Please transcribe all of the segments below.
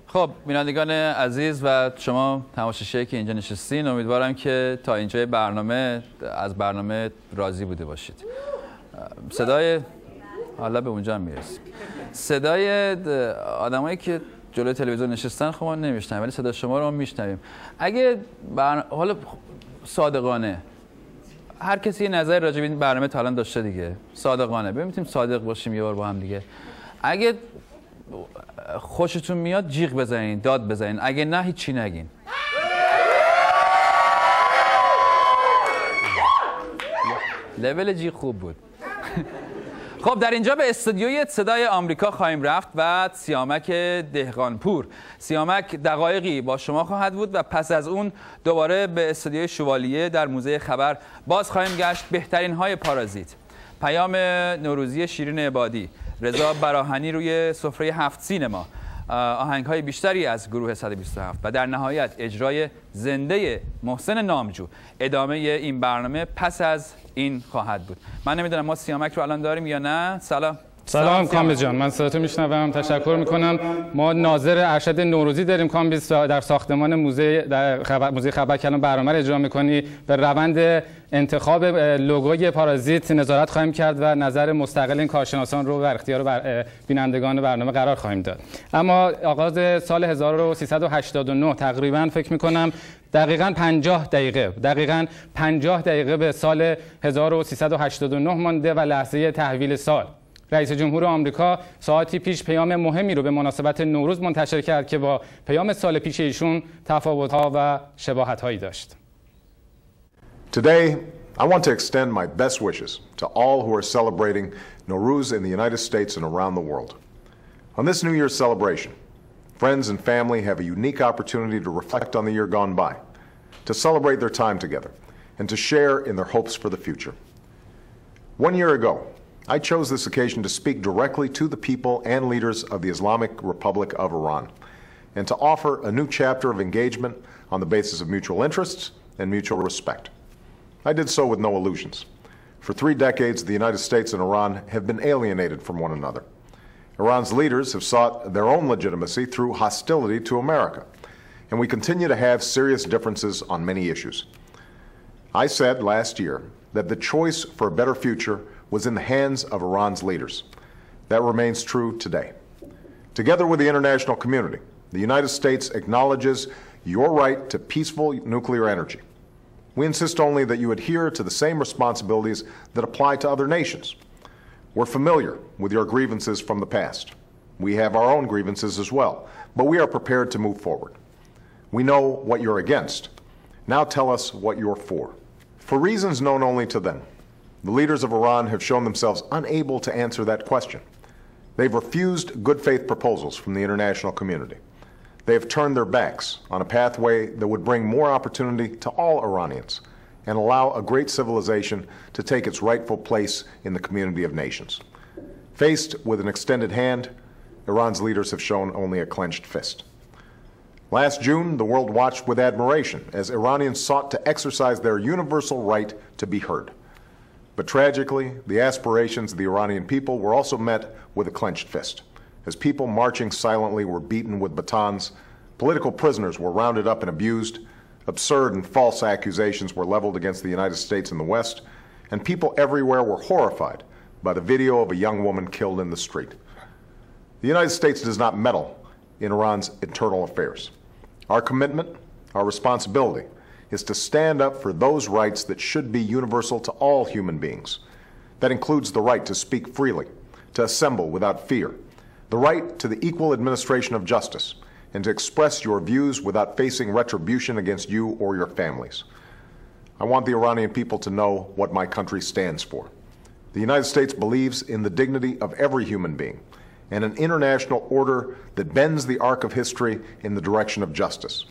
خب بینندگان عزیز و شما تماشاچیایی که اینجا نشستین، امیدوارم که تا اینجای برنامه از برنامه راضی بوده باشید. صدای حالا به اونجا هم میرسیم. صدای آدمایی که جلوی تلویزیون نشستن خب ما نمیشنویم، ولی صدای شما رو ما میشنویم. اگه حالا صادقانه هر کسی یه نظر راجع به این برنامه تا الان داشته دیگه، صادقانه ببینیم صادق باشیم یه بار با هم دیگه. اگه خوشتون میاد جیغ بزنین، داد بزنین، اگه نه هیچی نگین. لول جیغ خوب بود. خب در اینجا به استودیوی صدای آمریکا خواهیم رفت و سیامک دهقانپور. سیامک دقایقی با شما خواهد بود و پس از اون دوباره به استودیوی شوالیه در موزه خبر باز خواهیم گشت. بهترین های پارازیت، پیام نوروزی شیرین عبادی، رضا براهنی روی سفره 7 سینما، آهنگ های بیشتری از گروه 127 و در نهایت اجرای زنده محسن نامجو. ادامه این برنامه پس از این خواهد بود. من نمیدونم ما سیامک رو الان داریم یا نه. سلام کامبیز جان، من صداتو میشنوم. تشکر میکنم. ما ناظر ارشد نوروزی داریم کامبیز در ساختمان موزه خبر که الان برنامه رو اجرا میکنی. به روند انتخاب لوگوی پارازیت نظارت خواهیم کرد و نظر مستقل این کارشناسان رو در اختیار بینندگان برنامه قرار خواهیم داد. اما آغاز سال 1389 تقریبا فکر میکنم دقیقاً 50 دقیقه به سال 1389 مانده و لحظه تحویل سال. رئیس جمهور آمریکا ساعتی پیش پیام مهمی رو به مناسبت نوروز منتشر کرد که با پیام سال پیش ایشون تفاوت‌ها و شباهت‌هایی داشت. Today, I want to extend my best wishes to all who are celebrating Nowruz in the United States and around the world. On this New Year's celebration, friends and family have a unique opportunity to reflect on the year gone by, to celebrate their time together, and to share in their hopes for the future. 1 year ago, I chose this occasion to speak directly to the people and leaders of the Islamic Republic of Iran, and to offer a new chapter of engagement on the basis of mutual interests and mutual respect. I did so with no illusions. For 3 decades, the United States and Iran have been alienated from one another. Iran's leaders have sought their own legitimacy through hostility to America, and we continue to have serious differences on many issues. I said last year that the choice for a better future was in the hands of Iran's leaders. That remains true today. Together with the international community, the United States acknowledges your right to peaceful nuclear energy. We insist only that you adhere to the same responsibilities that apply to other nations. We're familiar with your grievances from the past. We have our own grievances as well, but we are prepared to move forward. We know what you're against. Now tell us what you're for. For reasons known only to them, the leaders of Iran have shown themselves unable to answer that question. They've refused good faith proposals from the international community. They have turned their backs on a pathway that would bring more opportunity to all Iranians and allow a great civilization to take its rightful place in the community of nations. Faced with an extended hand, Iran's leaders have shown only a clenched fist. Last June, the world watched with admiration as Iranians sought to exercise their universal right to be heard. But tragically, the aspirations of the Iranian people were also met with a clenched fist. As people marching silently were beaten with batons, political prisoners were rounded up and abused, absurd and false accusations were leveled against the United States and the West, and people everywhere were horrified by the video of a young woman killed in the street. The United States does not meddle in Iran's internal affairs. Our commitment, our responsibility, is to stand up for those rights that should be universal to all human beings. That includes the right to speak freely, to assemble without fear, the right to the equal administration of justice, and to express your views without facing retribution against you or your families. I want the Iranian people to know what my country stands for. The United States believes in the dignity of every human being and an international order that bends the arc of history in the direction of justice.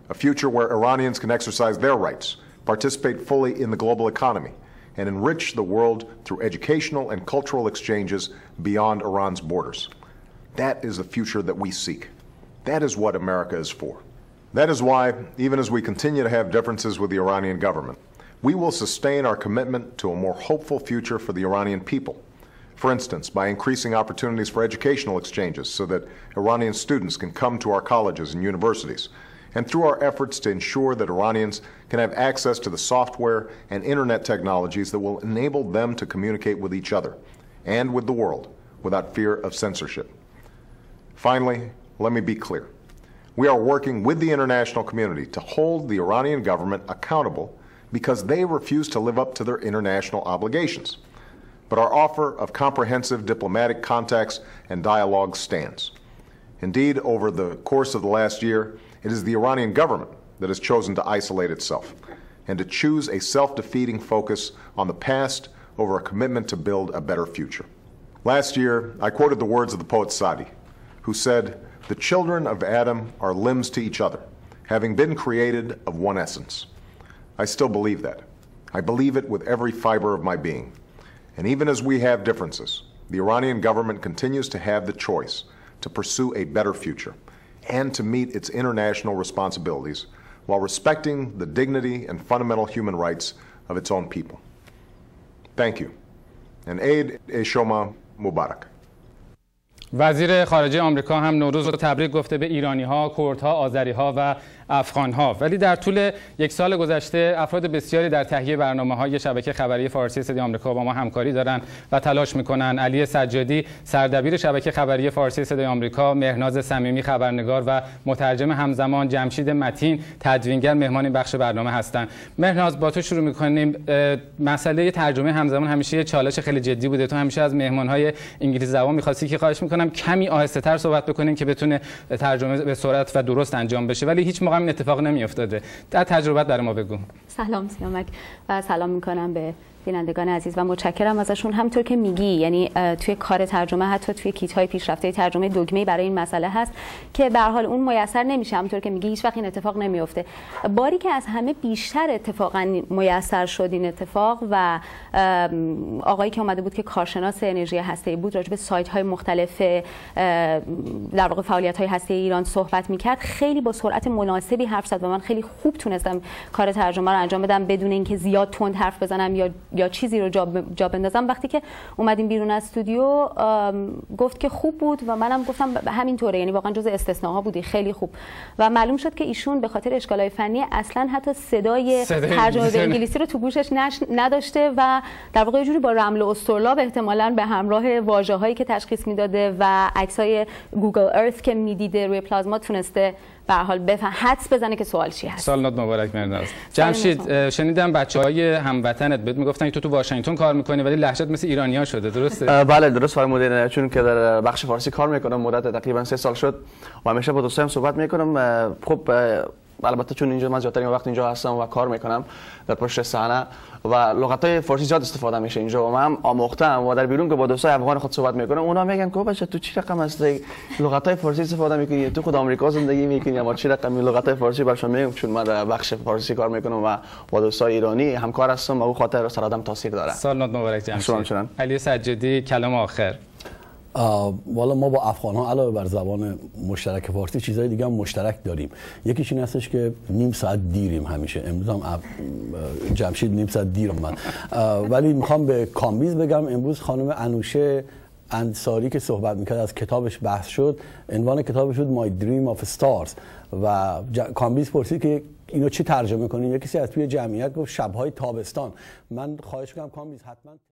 A future where Iranians can exercise their rights, participate fully in the global economy, and enrich the world through educational and cultural exchanges beyond Iran's borders. That is the future that we seek. That is what America is for. That is why, even as we continue to have differences with the Iranian government, we will sustain our commitment to a more hopeful future for the Iranian people, For instance, by increasing opportunities for educational exchanges so that Iranian students can come to our colleges and universities, and through our efforts to ensure that Iranians can have access to the software and internet technologies that will enable them to communicate with each other and with the world without fear of censorship. Finally, let me be clear. We are working with the international community to hold the Iranian government accountable because they refuse to live up to their international obligations. But our offer of comprehensive diplomatic contacts and dialogue stands. Indeed, over the course of the last year, it is the Iranian government that has chosen to isolate itself and to choose a self-defeating focus on the past over a commitment to build a better future. Last year, I quoted the words of the poet Sadi, who said, "The children of Adam are limbs to each other, having been created of one essence." I still believe that. I believe it with every fiber of my being. And even as we have differences, the Iranian government continues to have the choice to pursue a better future and to meet its international responsibilities while respecting the dignity and fundamental human rights of its own people. Thank you. And Eid Shoma Mubarak. وزیر خارجه آمریکا هم نوروز رو تبریک گفته به ایرانی‌ها، کردها، آذری‌ها و افغان‌ها. ولی در طول یک سال گذشته افراد بسیاری در تهیه برنامه‌های شبکه خبری فارسی صدای آمریکا با ما همکاری دارن و تلاش می‌کنن. علی سجادی سردبیر شبکه خبری فارسی صدای آمریکا، مهناز صمیمی خبرنگار و مترجم همزمان، جمشید متین تدوینگر مهمان این بخش برنامه هستند. مهناز با تو شروع می‌کنیم. مسئله ترجمه همزمان همیشه یه چالش خیلی جدی بوده. تو همیشه از مهمان‌های انگلیسی زبان می‌خواستی که خواهش می‌کنم کمی آهسته‌تر صحبت بکنین که بتونه ترجمه به سرعت و درست انجام بشه، ولی هیچ موقع این اتفاق نمیافتاده. در تجربت برای ما بگو. سلام سیامک و سلام میکنم به بینندگان عزیز و متشکرم ازشون. همونطور که میگی، یعنی توی کار ترجمه حتی توی کیت‌های پیشرفته ترجمه دگمه‌ای برای این مسئله هست که به هر حال اون میسر نمیشه. همونطور که میگی هیچ وقت این اتفاق نمیفته. باری که از همه بیشتر اتفاقا میسر شد این اتفاق و آقایی که اومده بود که کارشناس انرژی هسته‌ای بود، راجع به سایت‌های مختلف در واقع فعالیت‌های هسته‌ای ایران صحبت می‌کرد، خیلی با سرعت مناسبی حرف زد و من خیلی خوب تونستم کار ترجمه رو انجام بدم بدون اینکه زیاد تند حرف بزنم یا چیزی رو جا بندازم. وقتی که اومدیم بیرون از استودیو گفت که خوب بود و منم گفتم همینطوره، یعنی واقعا جز استثناها بودی، خیلی خوب. و معلوم شد که ایشون به خاطر اشکالای فنی اصلا حتی صدای ترجمه به انگلیسی رو تو گوشش نداشته و در واقع یه جوری با رمل و استرلاب احتمالاً به همراه واژه‌هایی که تشخیص میداده و عکسای گوگل ارث که میدیده روی پلازما تونسته به هر حال حدس بزنه که سوال چی هست. سال نوت مبارک مهناز. جمشید، شنیدم بچه‌های هموطنت بهت میگفتن که تو واشنگتن کار میکنی ولی لهجت مثل ایرانی‌ها شده، درسته؟ بله درست فرمودین، چون که در بخش فارسی کار میکنم مدت تقریبا 3 سال شد و همیشه با دوستایم صحبت میکنم. خب البته چون اینجا من زیادترین وقت اینجا هستم و کار میکنم در پشت صحنه و لغت‌های فارسی زیاد استفاده میشه اینجا و من آموختم و در بیرون که با دوستای افغان خود صحبت میکنم اونا میگن که بچه تو چی رقم هستی لغت‌های فارسی استفاده میکنی، تو خود آمریکا زندگی میکنی اما چی رقمی لغت‌های فارسی برشون میگم، چون من در بخش فارسی کار میکنم و با دوستای ایرانی همکار هستم و اون خاطر سر آدم تاثیر داره. سال نوت مبارک جمشید. علی سجادی کلام آخر. والا ما با افغان ها علاوه بر زبان مشترک فارسی چیزهای دیگه هم مشترک داریم. یکیش این هستش که نیم ساعت دیریم همیشه. امروز هم جمشید نیم ساعت دیر اومد. ولی میخوام به کامبیز بگم امروز خانم انوشه انصاری که صحبت میکرد از کتابش بحث شد، عنوان کتابش شد My Dream of Stars و کامبیز پرسید که اینو چی ترجمه کنین؟ یکی از توی جمعیت گفت شب‌های تابستان. من خواهش می‌کنم کامبیز حتما